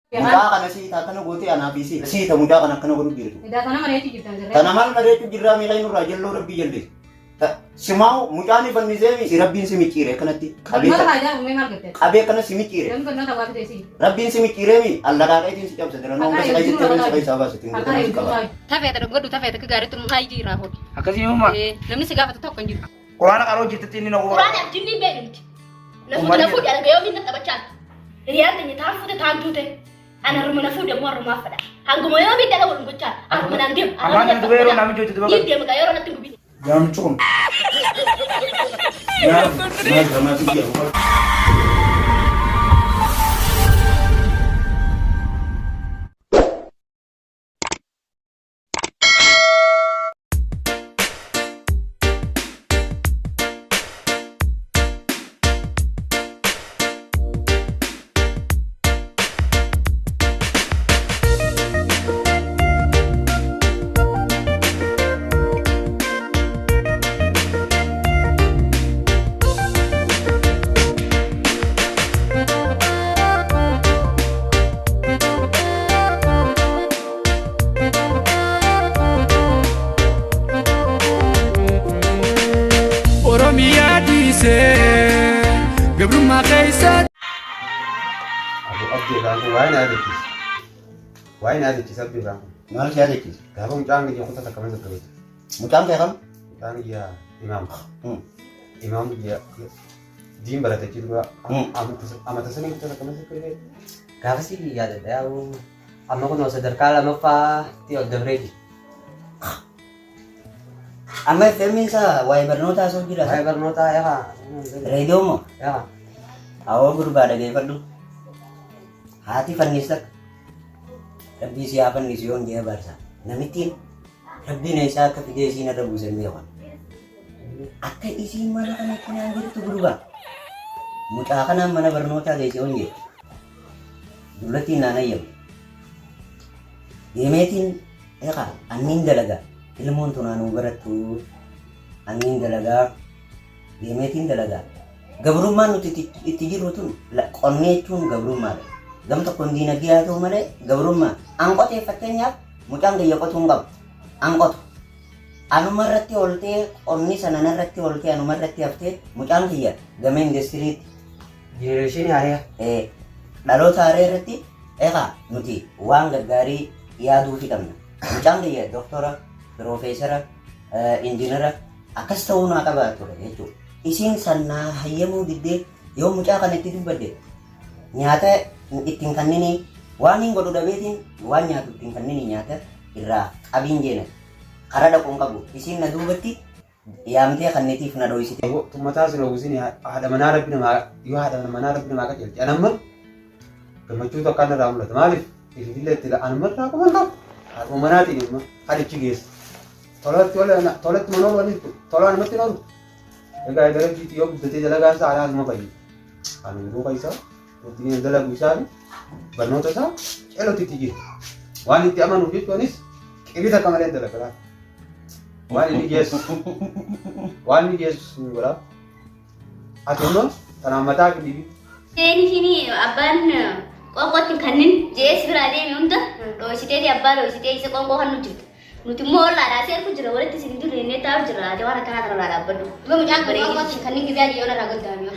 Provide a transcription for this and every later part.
Muka kana si takana gote ana bisi. Si ta muka kana kana godu birtu. Ida tanam mareti kita jere. Tanamal maretu jirra mi kainu rajallo rabbi jalle. Simau mukani fanizemi si rabbin si mikire kanatti. Kabe raja umme mar gete. Kabe kana si mikire. Dem kana tawat desi. Rabbin si mikire mi Allah da kaitin si jam sadara no ngas kai sitte kai sabas tin. Tafe ta godu tafe ta gari tun ngai jira hod. Akasi mama. Namni siga fata tokkon jira. Qur'ana qaro jittati ni no. Qur'ana jinni bedint. Nafu da ga yomi na tabacha. Riyar da ni ta futa ta dute. Ana rumuna fu da mu ruma fada. Hangu mo yomi da won gocha. Ana manandim. Amana du vero nami jojo du. Yidde ga yoro na tingubi. Jam chukun. Ya, na dramatik ya. قبل ما قيست أبو أبدي كان وين هذا الكيس؟ وين هذا الكيس أبدي كان؟ Mal si adek. كابو مجانج يا خطة كمان تكوي. Mucam kaya kam? مجانج يا إمام. إمام يا دين بلا تجيب بقى. أما تسني خطة كمان تكوي. Gaafa si yaadadha yaa'u amma kun sadarkaa lamaffaatti ol dabreeti. Amma feminsa wae barnota so jira. Waa'ee barnootaa yaa Radio mo. yaa Awo gurbaadha geeffadhu. Haati fannisak. Rabbii siyaa fannisiyoon jee barsa. Namittiin rabbiin isaa akka fidee isiin irra buusan beekan. Akka isiin mana kanatti naan jirtu gurba. Mucaa kanaan mana barnootaa geessiyoon jee. Dulattiin naan ayyamu. Deemeetiin eeqa anniin dalagaa. Ilmoon tunaanuu barattu anniin dalagaa. Deemeetiin dalagaa. Gabrummaan nuti itti jirru tun qonnee jechuun gabrummaadha. Gam tokkoon diinagdee haa ta'u malee gabrummaa. An qotee fakkeenyaaf mucaan gayya qotuu hin qabu. An qotu. Anuma irratti ooltee qonni sana irratti ooltee anuma irratti haftee mucaan kiyya gama indastiriitti. jenereeshinii hariyaa. Dhaloota haree irratti eegaa nuti waan gaggaarii yaaduu qabna. Mucaan kiyya doktora, piroofeesara, injiinara akkas ta'uu naa qabaatu jechuudha. Isiin sannaa hayyamuu diddee yoo mucaa kana itti dubbadde nyaata ittiin kanneen waan hin godhu dhabeetiin waan nyaatu ittiin kanneen nyaata irraa qabiin jeena karaa dhaquun qabu isiin na duubatti yaamtee kanneetiif na dho'isite. Tummataa sila usin haadha manaa rabbi namaa yoo haadha manaa rabbi namaa qajeelche anamma gammachuu tokko akka irraa mul'ata maaliif ilillee itti anamma irraa qaban qabu haadhuma manaatiin immoo haadhichi geessa tolatti manool waliin tolaan namatti hin oolu. Egaa darabbiitti yoo guddatee dalagaan isaa haadhaasuma fayyada. Kan duuba isaa wajjin dalagu isaa barnoota isaa ceelootti itti jira. Waan itti amanuuf jechuunis qibita akka malee dalagaa. Waan inni geessu godhaa. Ati immoo kanaan mataa fi dhiibi. Seenishini abbaan qoqqootti kanneen jees biraa deeme hunda dhoositee abbaa dhoositee isa qoqqoo kan nuti jirtu. Nuti immoo ollaadhaa seerku jira walitti isin jiru inni taa'u jira ati waan akkanaa kanarraa dhaabbadhu. Dhuma mucaan qoqqootti kanneen gizaa jiyoon irraa goddaame.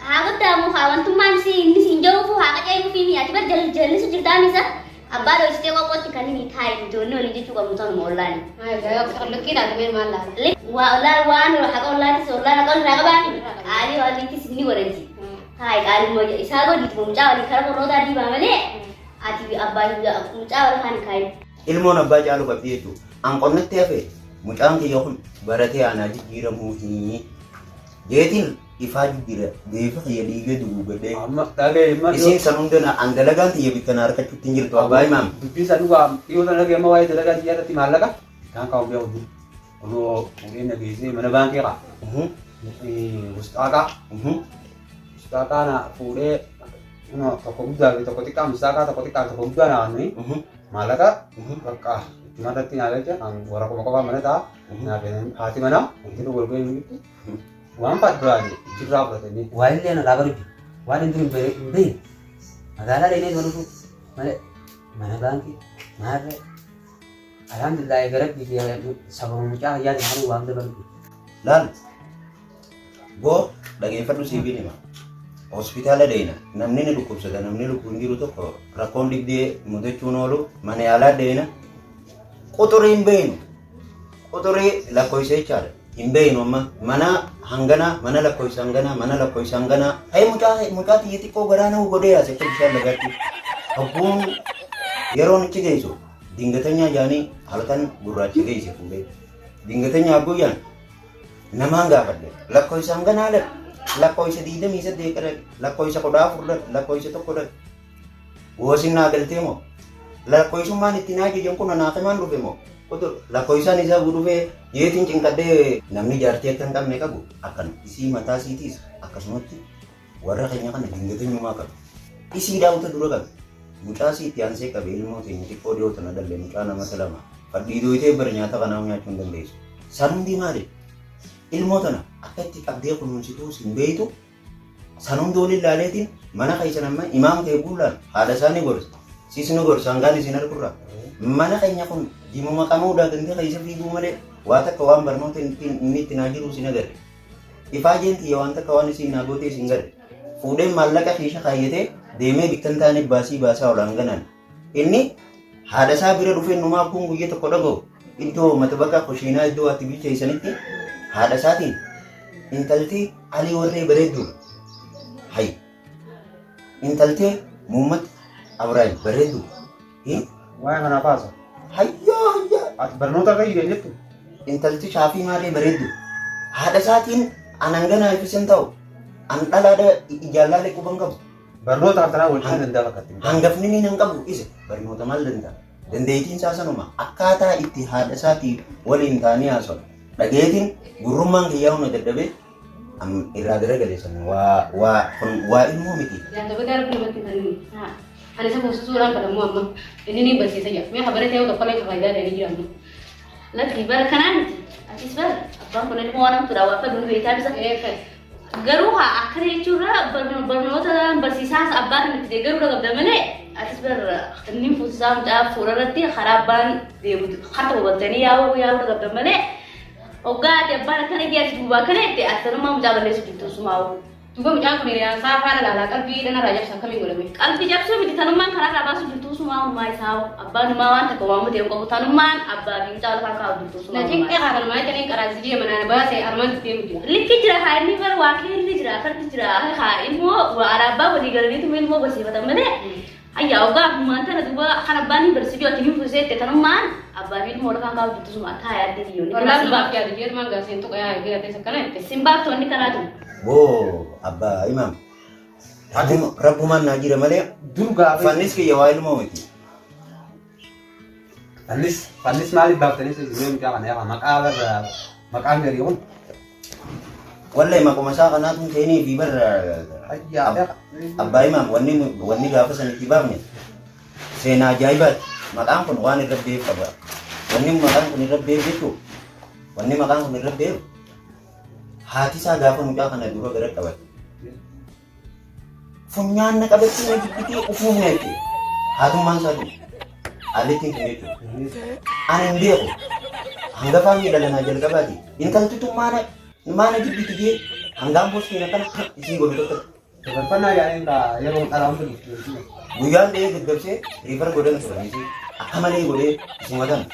Haa goddaamu haa wantummaan inni siin jiruufu haa qaceefu fi ati bar jallisu jirtaan isa abbaa dhoositee qoqqootti kanneen taa'e ijoollee olii jechuu qabu ta'u ollaani. Lakkiidha dhumeen maal laata? Waan haqa ollaatis ollaan haqa irraa qabaani. Qaalii waliitis ni godhanti. Hai qaalii moo isaa godhiitu mucaa waliin karaa qorrootaa diibaa malee ati abbaa mucaa wal kaan kaayi. Ilmoon abbaa caalu qabdi jechuudha. An qonnatti hafe mucaan kiyya kun baratee aanaa jijjiiramuu fi jeetiin ifaa jijjiira deefa kiyya dhiigee duguugadhee. Amma dhagee immoo Isiin san hunda an dalagaan tiyya bittana harkachuutti hin jirtu abbaa himaam. dubbii san dhugaa dhiyoo sana dhagee amma waa'ee dalagaa xiyyaa irratti maallaqa kan kaa'u biyya wajjin. Odoo fuudhee nageessee mana baankii qaba. Mustaaqa na fuudhee tokko guddaa fi tokko xiqqaa mustaaqa tokko xiqqaa tokko guddaa na waamanii maallaqa bakka itti nyaata jecha warra kophaa mana ta'a haati manaa wanti nu golgoo hin jirtu waan faduraati jirraa fudhatanii. Waa illee na dhaabaa dubbi waan hin jiru hin beeyin magaalaa dheenee dhufu malee mana baankii maarree alhamdulillah garabbii sababa mucaa fayyaatiin halluu waan dabalu. Laal goo dhageeffadhu siibiin hima. Hospitaala deena namni ni dhukkubsata namni lubbuun jiru tokko rakkoon dhibdee mudachuun oolu mana yaalaa deena quxurii hin beeynu quxurii lakkoofsa jechaadha hin beeynu amma mana hanganaa mana lakkoofsa hanganaa hayi mucaa xiyya xiqqoo garaana godhee yaase akka bishaan lagaatti hogguun yeroon ichi geessu dingatanyaa jaanii halkan gurraacha geesse fuudhee dingatanyaa guyyaan namaan gaafadhe lakkoofsa hanganaa dha lakkoofsa 28 qara lakkoofsa 14 lakkoofsa 1 wosin naa galtee moo lakkoofsummaan itti naa jejjen kun anaaqimaan dhufe moo lakkoofsaan isaa dhufe yeetiin cinqadhee namni jaartii akka hin qabne qabu akkan isii mataa isiitiis akkasumatti warra keenya kana dingatanyumaa qabu isii daawwata dura qabu mucaa isiitti aansee qabe ilmoo teenya xiqqoo dhiyootan adalle mucaa namata lama fadhii dooyitee bara nyaata kanaaf nyaachuu hin dandeessu sanundi maali ilmoo tana akka itti qabdee kunuunsituu hin beeytu sanuun doolii ilaaleetiin mana keessan amma imaam kee buulaan haadha isaanii gorsa siisni gorsa hangaan isin arkurra mana keenya kun dimuma qamuudhaa gantee keessa fiiguu malee waa takka waan barnoota inni itti naa jiru isin agarre ifaa jeenti waan takka waan isin naa gootee isin garre fuudheen maallaqa keessa kaayyatee deemee bittan taane baasaa olaan ganaan inni haadha isaa bira dhufee numaa kun guyyaa tokko dhagoo iddoo mata bakka kushiinaa iddoo ati bilcheessanitti haadha isaatiin intaltii alii warree bareedduu hay intaltee muummat abraahim bareedduu Waa'ee kanaa baasa. hayyaa Ati barnoota akka hiikan jettu. intalti shaafii maaree bareedduu haadha isaatiin anan ganaa ifisan ta'u an dhalaadha ijaallaalee quban qabu Barnoota akkanaa wajjin danda'a fakkatti. hangafni ni nan qabu isa barnoota maal danda'a dandeettiin isaa sanuma akkaataa itti haadha isaatii waliin taanii haasa'u dhageetiin gurrummaan kiyyaa hunda dadhabee irraa gara galeessan waa ilmoo miti. Jangan begar pun mati tadi. Nah, ada sama susuran pada mu amma. Ini nih bersih saja. Mereka kabarnya tahu tak pernah kefaedah dari dia. Lagi bar kanan atis bar abang pun ada orang tu rawat pada dulu itu bisa garuha akhirnya curah bernota bersisa abang nanti dia garuh gak mana atis bar ini pusam dah furarati kharaban dia kata buatnya ya gak mana oga dia bar kan dia dua kan itu asal mau jalan dari situ semua Juga macam aku ni, saya pada lala kalbi dan raja sang kami boleh. kalbi jap so di tanuman karena abang situ semua mai sao abang numawan tak kamu dia kau tanuman abang kita orang kau situ semua Nah, cek kalau macam ni kerana sih mana bahasa Arman tu dia. Likit jira hari ni baru wakil ni jira kan jira hari ilmu waraba bagi garis itu ilmu bersih betul mana? Ayah oga mantan itu bah karena bani bersih dia tinggi pusat tanuman abang ilmu orang kau situ semua thaya di dia. Orang sebab dia dia memang gak sentuh kayak dia tu sekarang. Simbab tu ni kerana tu. Boo abba imam rabbumaan naa jira malee Dur gaafa. fannis kiyya waa ilmoo miti. Fannis maaliif baaftanii sirrii mucaa kana yaa maqaan garii kun. Wallahi maquma isaa kanaatu seenii fi barra Ayyaa. abbaa imam wanni gaafa sanitti baafne seenaa ajaa'ibaati. Maqaan kun waan irra beeku qaba. Wanni maqaan kun irra beeku jechuun wanni maqaan kun irra beeku haati isaa gaafa mucaa kana dura gara qabate. Funyaan na qabatti na jibbitee ufuuf na itti haatummaan isaa tun haallettiin kun jechuudha. Ani hin beeku hangafaa miidhaganaa jalqabaati. Intalti tun maana jibbiti jee hangaan booskeena kana isii godhu tokko. Dabarfannaa yaa'een yeroo dhalaa hunda dhuftu. Guyyaan dhee gaggabsee riifara godhana turaniisi akka malee godhee isuma tan.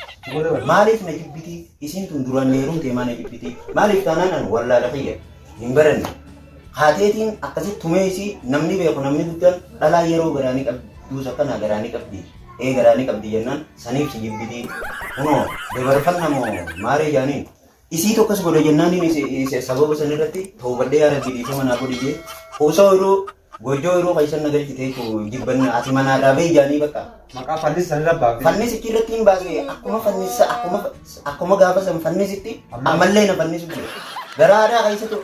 Maaliif na jibbiti isiin tun duraan neeruun maana jibbiti maaliif taanaan an wallaala fayya hin baranne. Haateetiin akkasitti tumee isii namni beeku namni guddaan dhalaa yeroo garaanii qabduus akkanaa garaanii qabdi. Garaanii qabdi jennaan saniif si jibbiti. Kunoo dabarfanna moo maaree jaaniin. Isii tokkos godhe jennaan sababa sanirratti toobadhee yaa rabbi dhiifama naa godhi jee osoo yeroo gojjoo yeroo fayyisan nagalchitee jibbanna ati manaa dhaabee ijaanii bakka. Maqaa fannis sanirra baafte. Fannisichi irratti hin baasee akkuma gaafa san fannisitti ammallee na fannisu jira. Garaa aadaa keessattu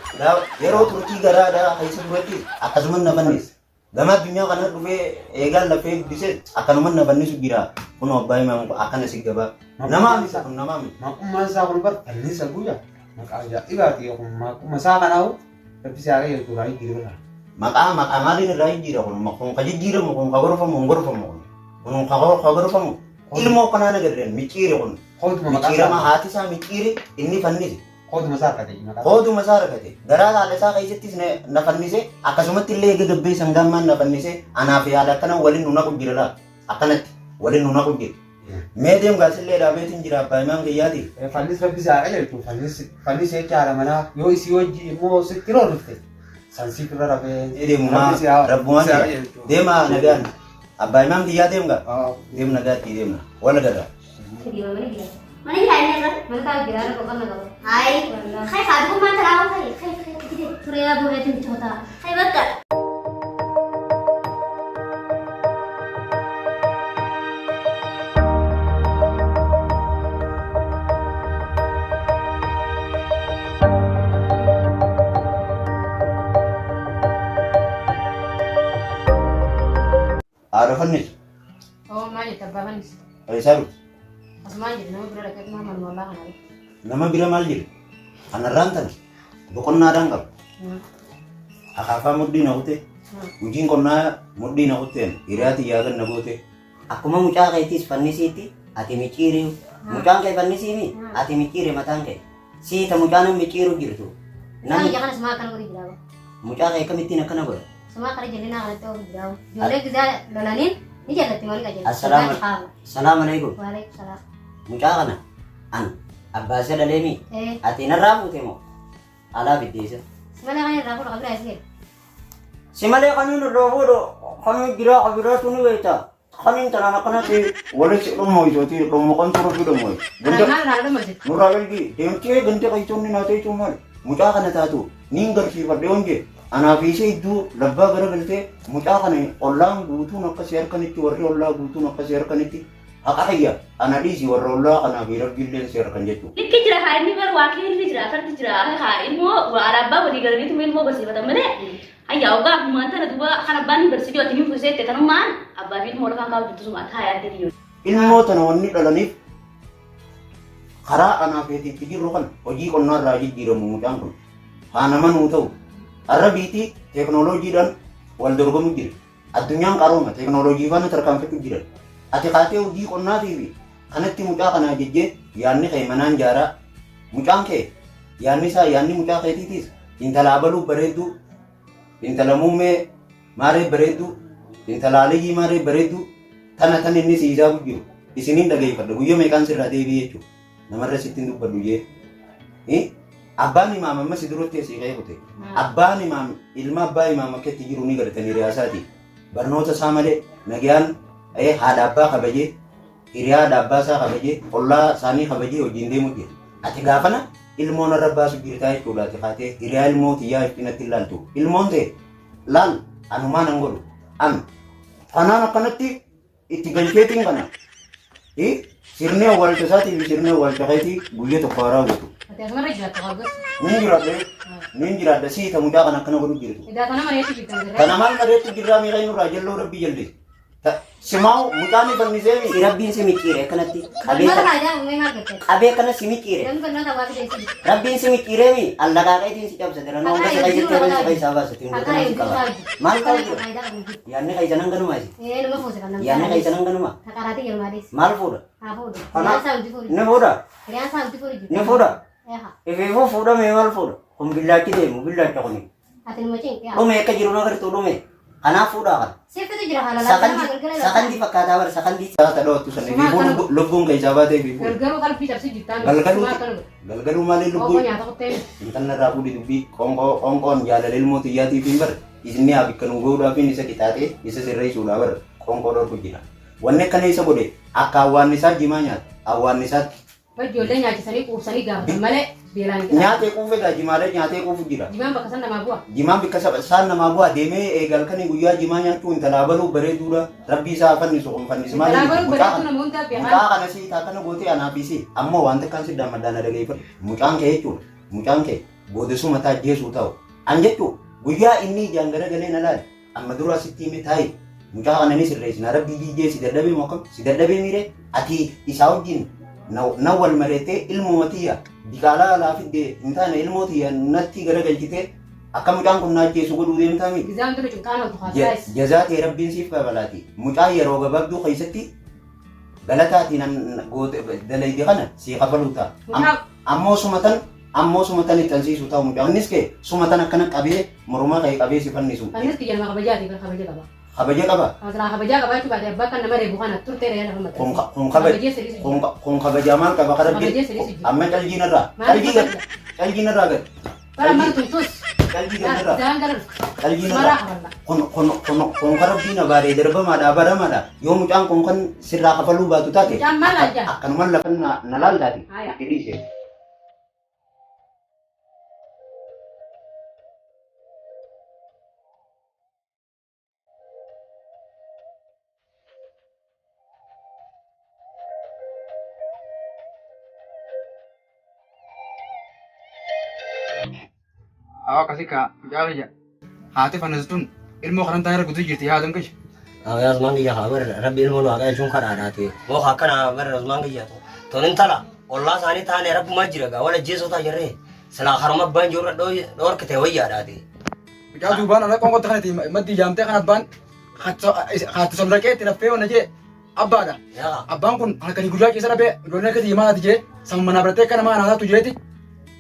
yeroo turtii garaa aadaa keessa duratti akkasumas na fannis. Gama addunyaa kana dhufee eegaan lafee guddisee akkanumas na fannisu jira. Kun abbaa himaa akkana si gabaa. Namaa miti kun namaa miti. Maqummaan isaa kun bar fannisa guyyaa. Maqaa ajaa'ibaati kun maquma isaa kanaahu rabbi isaa akka jedhu turanii jiru. maqaa maaliin irraa jijjiira kun ka jijjiiramu kun ka gorfamu kun gorfamu kun ka gorfamu ilmoo kanaa nagarreen micciire kun micciirama haati isaa micciire inni fannise Koduma isaa rakkate. Koduma isaa rakkate garaa haala isaa keessattis na fannise akkasumatti illee eega gabbeessan gammaan na fannise anaaf yaada akkana waliin nu naqu jira laa akkanatti waliin nu naqu jira mee deem gaasillee dhaabeetiin jira abbaa imaan kiyyaati Fannis rabbisaa qajeelchu fannis jechaadha manaa yoo isii wajji immoo sitti roorrifte sansii irra rafee deemumaa rabbumaan deemaa nagaan abbaa imaan kiyyaa deemgaa deem nagaatti deemna wala garraa. Mana ini ada Mana tahu kira kok kan enggak. Hai, hai satu mana tahu hai gitu. Surya boleh itu cerita. Hai betul. Ada fannis Oh, mana tabahan sih. salu Asma jadi nama berada kat mana malah kan. nama bira maal jedhe kanarraan tana boqonnaadhaan qaba akaafaa mudhii na kute hojiin qonnaa mudhii na kuteen hiriyaati yaagan na goote akkuma mucaa keetiis fannisiitti ati micciiriu mucaan kee fannisiimi ati micciire mataan kee siita mucaan micciiru jirtu Nah, jangan semua kan gue bilang. mucaa kee akkamittiin akkana godha Semua kali jadi nak itu bilang. Jole kita lalanin, ini jalan timur aja. Assalamu alaikum Waalaikumsalam. mucaa kana an abbaa isa dhaleemi ati narraa fuute moo alaa biddeessa Sebenarnya kan aku udah sih. si malee kanuun irraa fuudhu kanuu jiraa qabiraatu ni beekta kaniin tanaan akkanatti walitti dhummoo isootii dhummoo kan tura fidhamoo Mana ada masjid. nurraa ergi deemtee gante qayyitoonni naatee jechuun maali mucaa kana taatu niin garsiifadhe honje anaa fi ishee iddoo labbaa gara galtee mucaa kana ollaan guutuun akkasii harkanitti warri ollaa guutuun akkasii harkanitti haqa hayya ana dhiisi warra ollaa kanaa fi rabbiilleen si harkan jechuudha. Likki jira haa inni bar waa keerri jira fardi jira haa ilmoo alaabaa walii galaniitu ilmoo barsiifatan malee hayya ogaa maanta na duba kan abbaan barsiifii wati hin fuusette tanumaan abbaa fi ilmoo lafaan kaa'u jirtu suma haa yaadde diyo. Ilmoo tana wanni dhalaniif karaa anaa fi itti jirru kan hojii qonnaa irraa jijjiiramu mucaan kun haa nama nuu ta'u har'a biitii teeknooloojiidhaan wal dorgomu jira addunyaan qarooma teeknooloojii faana tarkaanfachuu jiran ati kaatee hojii qonnaatii fi kanatti mucaa kanaa jejjee yaanni kee manaan jaaraa mucaan kee yaanni isaa yaanni mucaa keetiitiis intala abaluu bareedduu intala muummee maaree bareedduu intala aliyyii maaree bareedduu tan inni siisaa jiru isiniin dhageeffadha guyyaa meeqaan sirraa deebi'ee jechuudha namarra sittiin dubbadhu jee abbaan imaam amma si duratti asii ka'ee kute abbaan imaam ilma abbaa imaam akkatti jiru ni gartanii riyaasaati barnoota isaa malee nagayaan haadha abbaa kabajee hiriyaa haadha abbaa isaa kabajee ollaa isaanii kabajee hojiin deemu jira ati gaafana ilmoon irra baasu jirtaa jechuudha ati kaatee hiriyaa ilmoo tiyyaa ittinatti ilaaltu ilmoon ta'e laal anumaan an godhu an kanaan akkanatti itti galcheetiin kana sirnee awwaalcha isaatii fi sirnee awwaalcha keetii guyyaa tokko haaraa guutu. Ati asuma rajaa ta'uu Nin jiraadha siita mucaa kan akkana godhu jirtu. Idaa kana mareetu jirtan. Kana maal mareetu jirraa miidhaa nurraa jalloo rabbii jallee. Simaa'u mucaan ni fannisee mi. Rabbiin si micciire akkanatti qabee kana si micciire. Rabbiin si micciire mi allaqaaqeetiin si cabsa dira noon gasa qayyatti waan si qaysaa baasatti hin godhan si qaba. Maal ta'u jira? Yaanni qaysa nan ganuma isi. Yaanni qaysa nan ganuma. Maal fuudha? Ni fuudha? Ni fuudha? Ifeefuu fuudha mee maal fuudha? Kun billaachi deemu billaacha kuni. Dhume akka jiru nagartuu dhume. Kanaaf fuudhaa kana. Sakandi fakkaataa bara sakandi. Saata dhoottu sanni fi lubbuun keessaa baatee fi fuudha. Galgaluu qalbii cabsi jirtaan. Galgaluu malee lubbuun. Intalli irraa fuudhi dubbii qoonqoon jaalala ilmoo xiyyaatiif hin bara. Isinni haa bikka nu godhuudhaaf isa qixaaxee isa sirreessuudhaa bara qoonqoo dhorku jira. Wanni akkana isa godhe akka awwaannisaa jimaa nyaata. Awwaannisaatti. Ijoollee nyaachisanii quubsanii gaafatan malee beelaan jira. Nyaatee quufe gaa jimaalee nyaatee quufu jira. Jimaan bakka san namaa bu'a. Jimaan bakka isaan namaa bu'a deemee eegalkanii guyyaa jimaa nyaachuu intalaa baluu bareeduudha. Rabbii isaa fannisu kun fannisu malee. Intalaa baluu bareedu nama hundaa beekan. Mucaa kana si taakana gootee anaafisi ammoo wanta kan si dammadaan dhageeffatu. Mucaan kee jechuudha. Mucaan kee boodessu mataa jeesuu ta'u. An jechuudha guyyaa inni ijaan garagalee na laale amma dura sitti hime taa'e mucaa kana ni sirreessina rabbii diijee si dadhabee mokkam si dadhabee miire ati isaa wajjin na wal mareetee ilmoo matiyya bikaalaa laafidde hin taane ilmoo tiyya natti garagalchitee Akka mucaan kun naajjeesu godhuu deemtaa miti. Gizaan turu cunqaana tu haasa'is. Jazaatee rabbiin siif kabalaati. Mucaa yeroo gabaabduu keessatti galataatiin dalayde kana sii kabaluu ta'a. Ammoo sumatan itti ansiisu ta'u mucaa. Innis kee sumatan akkana qabee mormaa ka'ee qabee si fannisu. Anis kiyya nama kabajaati kan kabaja qaba. Kabaja qaba. Asirraa kabajaa qabaa jechuudha baatee abbaa kan nama reebu kana turtee reeyaa lafa maxxansa. Kun kabajaa maal qaba karaa amma caljiinarraa. Caljiinarraa gad. Bara maal tuntus. Caljiinarraa. Jaan galan. Caljiinarraa. Kun karabbiina baadee darbamaadha baramaadha. Yoo mucaan kun kan sirraa kafaluu baatu taate. Mucaan maal ajjaa? Akkanumaan lafa na laaltaati. Itti dhiise. Akkasii ka jaalija. Haati fannistun ilmoo kanan taa'ee argutu jirti yaadun kish. Awwaas mangiyya haa bara rabbi ilmoo waaqa jechuun kadhaadhaati. Moo akkana bara mangiyya tonin tala ollaa isaanii taa'anii rabbumaa jira gaa wala jeesota jirree silaa haruma abbaan joorra dhoorkite wayyaadhaati. Mucaa duubaan ala qoonqotti kanatti maddi jaamtee kan abbaan haati soldaqee itti laffee wana jee abbaadha. Abbaan kun halkanii guyyaa keessa dhabee ijoollee akkasii himaa jee samma manaa biratee akka namaa anaataatu jeeti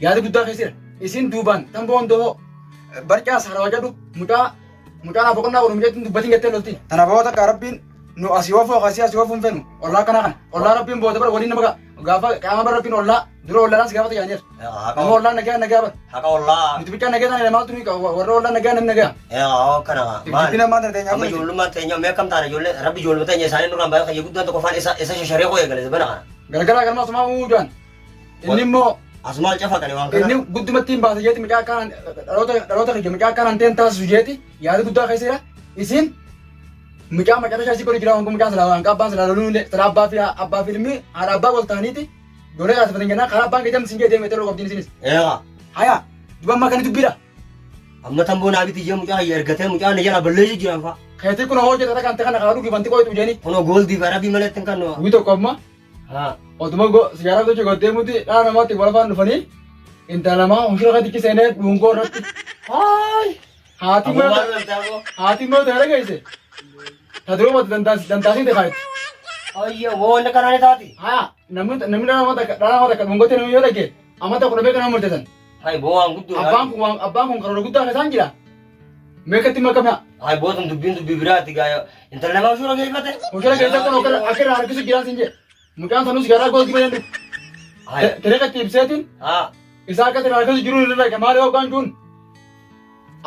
yaada guddaa keessira. Isin duubaan tamboon doo barcaa saarawaa jedhu mucaan boqonnaa godhu mucaatiin dubbatiin gattee lolti. Tanaafoo takka rabbiin nu asii wafoo asii wafoo hin fennu ollaa kana kan ollaa rabbiin booda bara waliin nama gaafa qaama bara rabbiin ollaa dura ollaadhaan si gaafata yaaniir. Nama ollaan nagaa bara. Haqa ollaa. Nuti bichaa nagaa taane maaltu warra ollaan nagaa namni nagaa. Kana maal. Itti namaa ta'e nyaata. Amma ijoollummaa ta'e nyaata meeqam taane ijoollee rabbi ijoollummaa ta'e isaanii nurraan baay'ee kan guddaan tokko faan isa shasharee koo eegale bana kana. Galgalaa galmaa sumaa uudaan. Inni immoo Asumaal cafa kan waan kana. inni guddumatti hin baase jeeti mucaa akkanaan dhaloota kiyya mucaa akkanaan ta'een taasisu jeeti yaada guddaa keessira isin mucaa macaafa shaasii godhu jira wangu mucaa silaa waan qabbaan silaa loluu illee silaa abbaa fi ilmi haadha abbaa wal ta'aniiti ijoollee taasifatan jennaan karaa abbaan keetam sin jedhee meeteroo qabdiin isinis. Haya duba ammaa kani dubbiidha. Amma tamboo naabiti ijee mucaa ergatee mucaa na jala balleessu jiran fa'a. Keetii kun hojjeta kan ta'e kana karaa dhugi banti qoytu jeeni. Kunoo gooldi barabii malee ittiin kan noo. Guyyi tokko amma otuma sigaaraa gochuu godhee muti dhala namaatti wal afaan dhufanii intala namaa homshira gadi seenee dhuungoo irratti. Haati immoo ta'e geesse. Taduroo mati dantaasiin ta'e kaayetti. Ayyo waan kanaan taati. Namni dhala namaa takka dhuungootti namni yoo dhagee amma takka dhufee kana murteessan. Bu'aan guddoo. Abbaan kun karoora guddaa keessaan jira. Meeqatti makamna. Bootan dubbiin dubbii biraatti gaa intala namaa homshira geeffate. Homshira geessa kan akka irraa harkisu jiraan sin jee. Mucaan sanuu sigaaraa gooti bayan dhufu. Tereekatti ibseetiin isaa akka irraa harkisu jiru irra dhaqe maali hoggaan kun.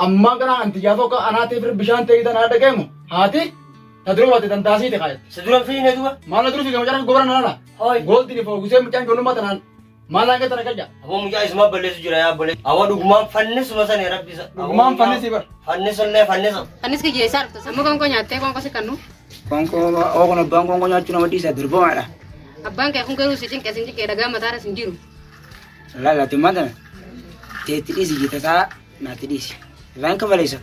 Ammaa kana antiyyaa tokko anaatiif bishaan ta'ee tan haadha geemu haati taduroo baate dantaasii ta'e kaayetti. Sidura fiine duba. Maal dura fiige mucaan gobara nana. Gooltiin foogusee mucaan ijoollummaa tanaan maal hanga tana qaja. Aboo mucaa isuma balleessu jira yaa balee. Awwa dhugumaan fannisuma sani rabbisa. Dhugumaan fannisi bar. Fannisullee fannisa. Anis kiyya isaa dhuftu sammuu konkoo nyaattee konkoo si kannu. Konkoo kun abbaan konkoo nyaachuu nama dhiisa durbamaadha. Abbaan kee kun garuu si cinqee dhagaa mataarra sin jiru. Lallaatti maatana. Teetti dhiisi jitasaa naatti dhiisi. Laan kafaleessa.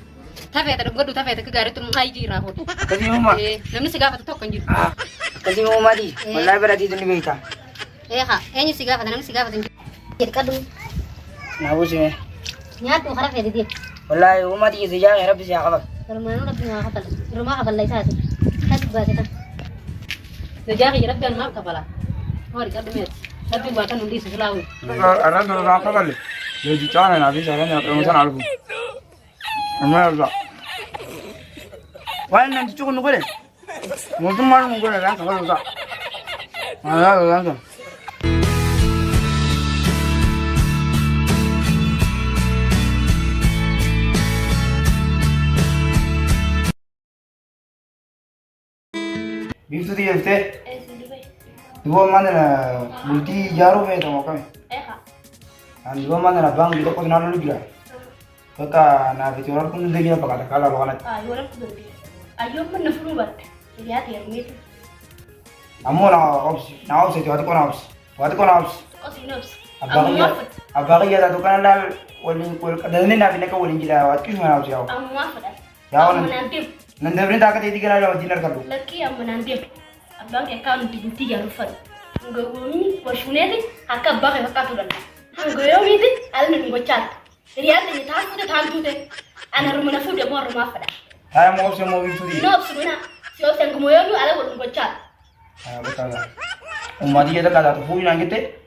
Tafeeta godhu tafeeta akka gaariitti haayii irraa hootu. Akkasii uumaa. Namni si gaafatu tokko hin jiru. Akkasii uumaa dii. Wallaahi baratiitu ni beektaa. Eenyu si gaafata namni si gaafatu hin jiru. Jedhqadhu. Naafuu simee. Nyaadhu karaa feeditee. Wallaahi uumaa dii si jaaqee rabbi si haa qaban. Galmaanuu rabbi maa kafala. Irumaa kafalla isaati. Kasi baasita. Najaahi rabbi an maaf kafala. Hori qabdi meeti. Rabbi waa kan hundi si filaawu. Arraan dura naa kafalle. Leenji caana naa fi saalaan nyaata sana alfu. Amma yarda. Waan nan cicu kun godhe. Mootummaan kun godhe laan kafalu isaa. Maa laan kan. Biiftuu xiyyeeftee. Duboo mana bultii ijaaruu feetamu akkami. Duboo mana abbaan gidi tokko sinaa lolu jira. Bakka naaf itti warra kun deebiin fakkaata kaala loo kanatti. Yeroo kun ayyoo kun na furuu batte. Yaa ta'e meetu. Ammoo na obsi waati koo na obsi. Abbaa kiyya taatu kana laal waliin dalanii naaf inni akka waliin jira waati kisuma na obsi yaa'u. Ammaa fudhata. Yaa'u nan dabrin taaka ta'e digala lama diinar kallu. Lakkii amma naan deemu. Abbaan kee akka nuti bultii ijaaruuf fadhu. Ngoonni washuuneeti akka abbaa kee fakkaatu danda'a. Hangoyoo miti alni nu gochaata. Riyal ni tahan ana rumana fu de mor ma fada. Hai mo option mo bitu di. No sumina. Si option ko moyo ala wal ko chat. Ah betul. Umadi ya kala tu fu ina ngite.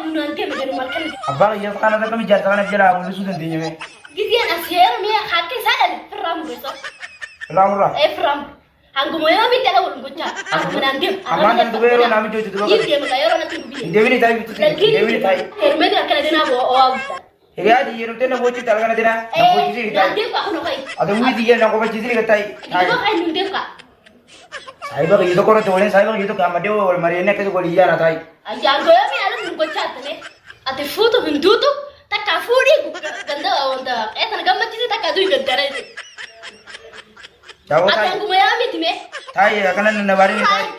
Mun nanti me de mal kan. Abang ya kana da kami jata kana jela mo su den dinye. Gizi ana siyer mi hakke sada fram beso. Lamura. Fram. Hangu moyo mi tala wal ko chat. Mun nanti. Amanda tu bero nami jojo tu. Gizi me kayo na tu bi. Dewi ni tai bitu. Dewi ni tai. Me de kala dina bo o awta. Hiriya di yeru tena bochi talgana dina. Na bochi siri tai. Nanti ka kuno kai. Adu wi di na ko bochi siri kai. Ko kai nunde ka. Saiba ke itu kono tole saiba ke itu kama dewo wal marine ke ko liya na tai. Aja goyo mi ala mun ko chat ne. Ate foto bindutu taka furi ganda onda. Eta gamma tisi taka du gandare. Jago tai. Ate ngumo ya mi time. Tai kana na bari ni tai.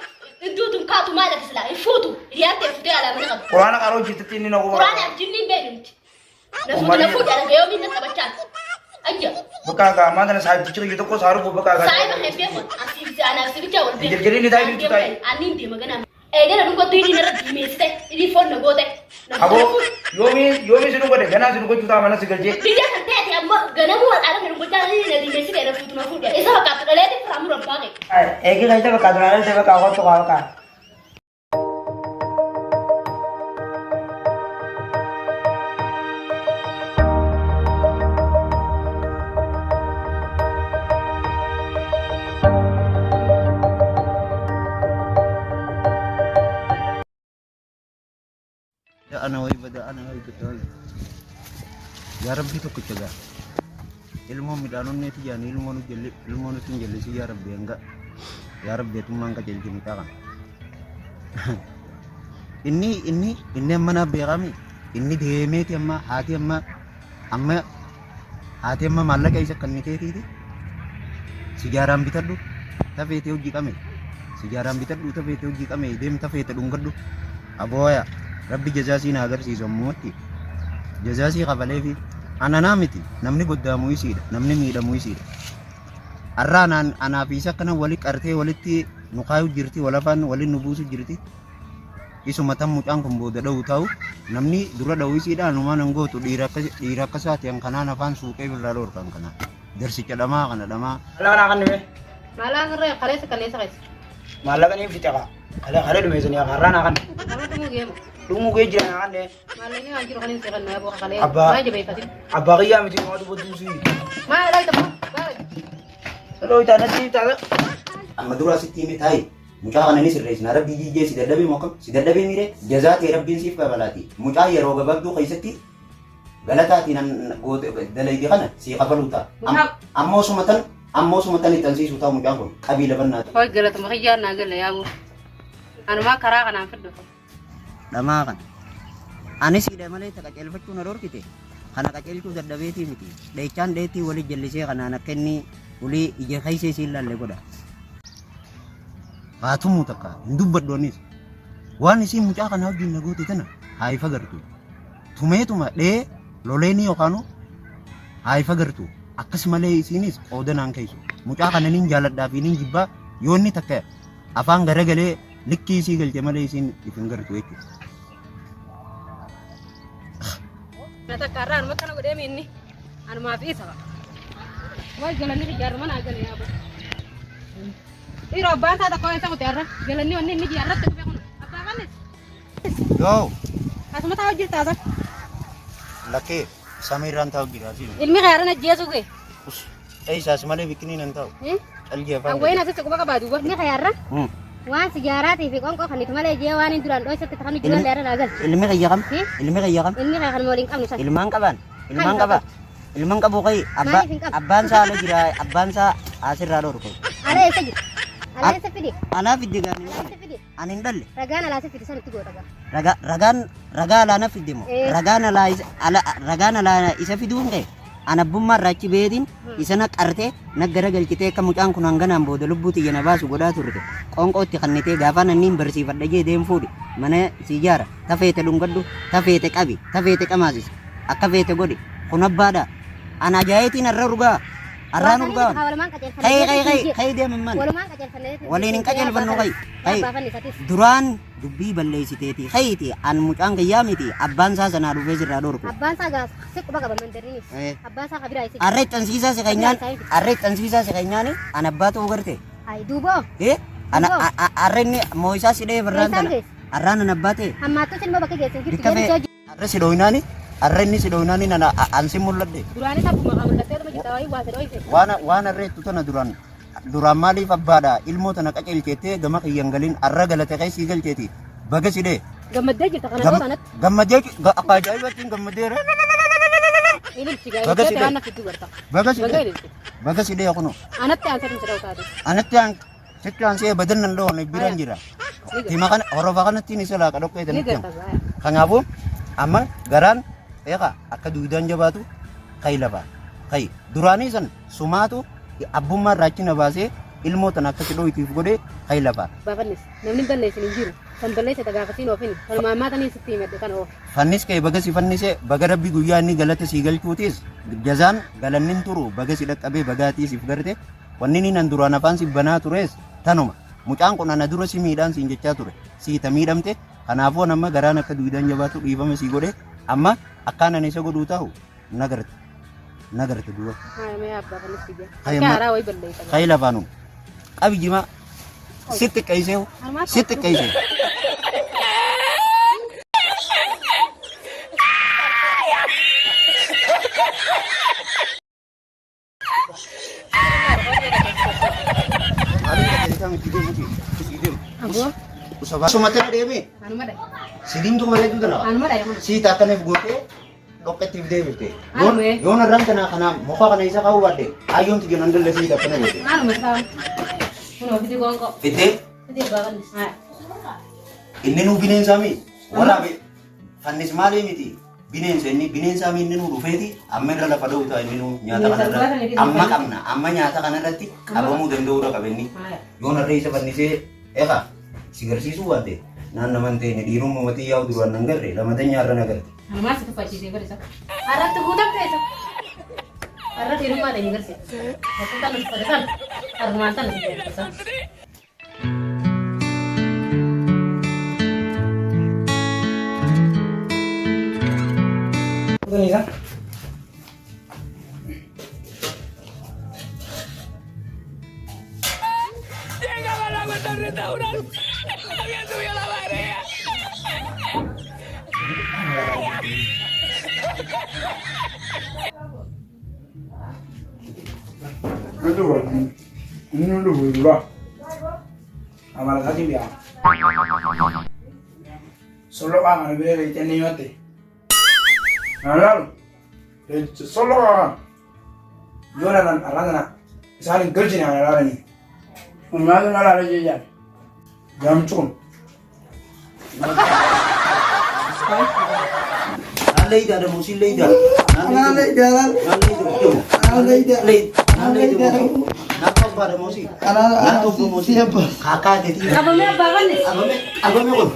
Bindutu ka tu mala kisla. Foto. Riyate fude ala mun ka. Qur'ana karo jitati ni na ko. Qur'an abjini bedum. Na foto ala goyo mi na tabachat. Aja. Buka ga amanda na sahib tichiro itu ko saru ko buka ga. Sai ba hepe ko. Asiri ana asiri ta wal. Jadi ni tai bitu tai. Anin de magana. Gana nunggu tuh ini nara di mes teh, ini phone nunggu teh. Abo, yomi sinu ko de, gana sinu ko juta mana sigalje. Dia kan teh ya, gana mu ada nunggu jalan ini nara di mes teh, ada foto foto dia. Esa bakal terlihat di pramu rampak. Eki kaita bakal terlihat di bakal to ka. Ana way bada ana way betul. Ya Rabbi to kucaga. Ilmu midanon ne tijan ilmu nu tinjeli si ya Rabbi enggak. Ya Rabbi itu mangka jadi kita kan. Ini mana berami. Ini demeti amma hati amma malah kayak sekarang itu. Sejarah bitar du. Tapi itu uji kami. Sejarah bitar du tapi itu uji kami. Dem tapi itu dungker du. Aboya. Rabbi jazasi na agarsiisu ammuutti jazasii qabalee fi ana naamiti namni goddaamuu isiidha namni miidhamuu isiidha arraan anaa fi isa kana wali qartee walitti nu kaayuu jirti walafaan waliin nu buusu jirti isuma tan mucaan kun booda dha'u ta'u namni dura dha'u isiidha anumaa nan gootu dhiira akka isaati an kanaan afaan suuqee birraa dhoorkan kana darsicha dhamaa kana dhamaa Ala kan nime. Malang re kaleesa kaleesa keessa. Malaga ni fitaka. Kale dumesani arraan kan. Nama tumu game. Dungu ge jira kan de. Malangnya anjir kan sekan na bo kale. Abba. Mai je befatin. Abagiya miti mo du dusi. Ma lai tamu. Lo ita na ti ta. Amma dura sitti mi tai. Mucaa kana ni sirrees na Rabbi jijjee si dadhabe mookam si dadhabe mire jazaati Rabbiin siif qabalaati. Mucaa yeroo gabaabduu keessatti galataatiin goote dalaydi kana si qabaluuta. Ammoo sumatan itti ansiisuu ta'u mucaan kun qabiila bannaatu. Hoy galatuma khiyyaan na gala yaabu. Anuma karaa kanaan fiddu. Dhamaa kan. Ani siidha malee ta qaceelfachuu na dhorkite. Kana qaceelchuu dadhabeetii miti. Dheechaan dheetii walii jallisee kanaan akka inni ulii ija keessa isiin laalle godha. Haatumu takka hin dubbadhoonis. Waan isiin mucaa kana wajjin na goote tana haa ifa gartu. Tumeetuma dhee loleenii yookaanu haa ifa gartu. Akkas malee isiinis qoodanaan keessu. Mucaa kana nin jaaladhaa fi nin jibbaa yoo inni takka afaan garagalee likkii isii galche malee isiin ifin gartu jechuudha. Nata karaan makana godhee minni anumaa fi isa. Wal galanni ijaarama naa gala yaaba. Dhiiroo abbaan isaa tokko isa kuteerra galanni wanni inni ijaarratti dhufe kun abbaa kannis. Yoo Asuma taa'u jirta asa. lakkee samiirraan taa'u jiraati. Ilmi khayaaran ajjeesu kee. Isaas malee bikkiniin hin taa'u. Qalbii afaan. Awwayna asitti quba qabaatu ilmi khayaaran. Waan sijaaraatii fi qonqoo kan itti malee jee waan hin duraan dhoosatti kan jiran dheeraa laagal. Ilmi qayyaqam. Ilmi qayyaqam. Ilmi khayaaran kan waliin qabnu sana. Ilmaan qaban. Ilmaan qaba. Ilmaan qabu kai abbaan isaa ala jira abbaan isaa asirraa dhorku. Ala eessa jira? Ala eessa fidi? Anaaf iddi gaani. Eessa fidi? Ani hin dhalle. Ragaan alaa si fidi sanatti goota gaa. Ragaa alaa na fidde moo? Ragaan alaa isa fiduun kee anabbummaa irraachi beetiin isa na qartee na gara galchitee akka mucaan kun hanganaan booda lubbuu xiyya na baasu godhaa turte. Qonqoo itti kannitee gaafa nanniin barsiifadha jee deem fuudhi. Mana si ijaara. Tafeete dhungadhu. Tafeete qabi. Tafeete qamaasisa. Akka feete godhi. Kun abbaadha. Ana ajaa'itiin irra rugaa. Arraan urgaan. Walumaan qajeelfannee. Kay deeman man. Walumaan qajeelfannee. Waliin hin qajeelfannu kay. Abbaa fannisatis. Duraan dubbii balleessiteeti. Kayti an mucaan gayyaa miti. Abbaan isaa sanaa dhufee sirraa dhorku. Abbaan isaa gaas siqquba qaba mandariinis. Abbaan isaa kabiraa isi. Arreet tansiisaa si keenyaan. Arreet tansiisaa si keenyaan an abbaa ta'uu garte. Ay duuboo. Ana arreenni moo'isaa si dhee birraan tana. Arraan an abbaa ta'e. Hammaattu silma bakka geessan jirti. Bikkafee arre si dhooyinaani. Arreenni si dhooyinaani nana ansi mul'adde. Duraanis akkuma mul'attee dhuma jirta wayii waasa dhooyise. Waan arreettu tana duraan maaliif abbaadha ilmoo tana qaceelcheettee gama kiyyan galiin arra galate kai sii galcheeti. Baga si dhee. Gammaddee jirta kana yoo sanatti. Gammaddee akka ajaa'ibaatti gammaddee. Ililchi gaa'ee waan na fiddu garta. Baga si dhee kuno. Anatti aan sadii sadii taate. Anatti aan sitti aan see badan nan dhoo biraan jira. Tima kana horofa kanatti ni silaa kadhokkee tanatti. Kanaafuu amma garaan eegaa akka duudaan jabaatu kai lafa. Kai duraanii san sumaatu abbummaa raachina baasee ilmoo tana akka dhooyitiif godhee kai lafa. Baafannis namni balleessin hin jiru. Kan balleesse tagaafatiin oofini. Kan maammaatanii sitti himadhe kan oofu. Fannis kee baga si fannisee baga rabbi guyyaa inni galata sii galchuutis jazaan galannin turu baga si dhaqqabee bagaatii siif garte wanni inni nan duraan afaan si banaa tures tanuma. Mucaan kun ana dura si miidhaan siin jechaa ture. Siita miidhamte kanaafuu amma garaan akka duudaan jabaatu dhiifama sii godhe amma akkaan ani isa godhuu ta'u nagarte du'a. Haayamee abbaa fannis biyya. Kaaraa wayi balleessa. Kayi lafaanum. Qabi jimaa sitti qeesee sitti qeesee. Sumate deeme. Sidin tu malee tu dana. Si takkaneef gootee dhoqqattiif deemte. Yoon arraan kana muka kana isa qabu baadde ayyoon tijjeen handalle si takkana goote. Fidee. Inni nu bineensaa mi waraabe fannis maalee miti bineensaa mi inni nu dhufeeti amma irra lafa dha'uutaa inni nu nyaata kanarratti amma qabna amma nyaata kanarratti qabamuu danda'uudha qabenni yoon harree isa fannisee eegaa si garsiisuu waan ta'e naannaman ta'e dhiirummaa matii yaa'u duraan nan garre lamatan nyaarra na garte. Anumaa si tuffachiisee barisa. Harratti guutan feesa. Harratti hirummaa ta'e ni garsiisa. Bakka kana tuffatan harmaan sana si garsiisa. Nisa. Llegaba la vuelta al restaurante. Había subido la marea. Ini dulu dulu. Amal tadi dia. Solo kan ada beli ini mati. Halal. Solo kan. Joran arana. Saling kerja ni halal ni. Umma halal aja ya. Jam cum. Alay da musil lay da. Alay da. Alay da. Alay da. Nakap pada musil. Nakap musil apa? Kakak jadi. Abang apa kan ni? Abang kon.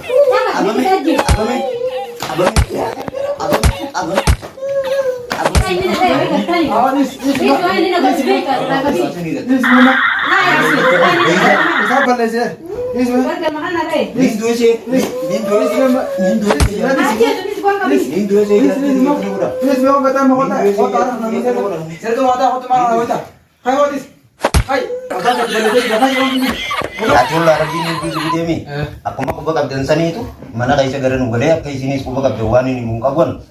Atulah rajin itu sebetulnya mi. Aku mau kubah kapten sani itu mana kaisa garan boleh kaisa sini kubah kapten wani ni muka gon.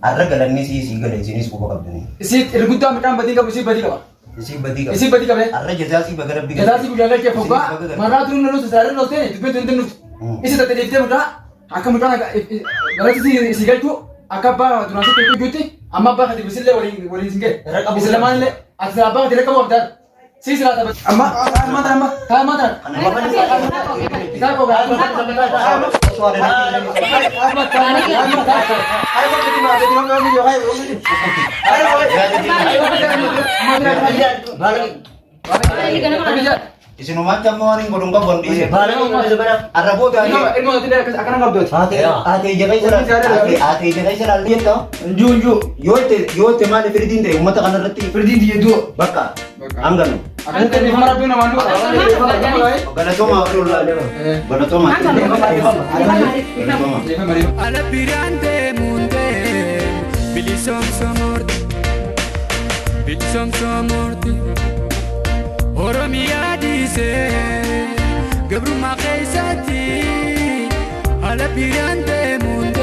Ada galan ni si garan sini kubah kapten ni. Isi irguta macam badi ka isi badi ka. Isi badi ka. Isi badi ka be. Ada jazasi bagara biga. Jazasi bujaga ke foga. Mana tu nulu sesara nulu tene. Tu betul betul. Isi tadi dia muda. Akan muda nak. Berarti si gal tu. Akaba tu nasi tu juti. Amma ba hadi bisille wali singe. Bisille man le. Asal apa tidak kamu ada. Si sila tabat. Amma mata. Kita ko ba? Suara nanti. Isi nomor macam mau nih godong kabon di sini. Arabu dah. Ilmu tidak akan ngabdot. Ate jaga isra lihat tau. Junju. Yo te mana Firdin deh umat akan reti. Firdin dia dua. Baka. Anganu. Akan tadi mana pun nama lu. Galatoma Galatoma. Alla pirante munde Bilisong somorti Oromia dice Gabru ma kaisati Alla pirante munde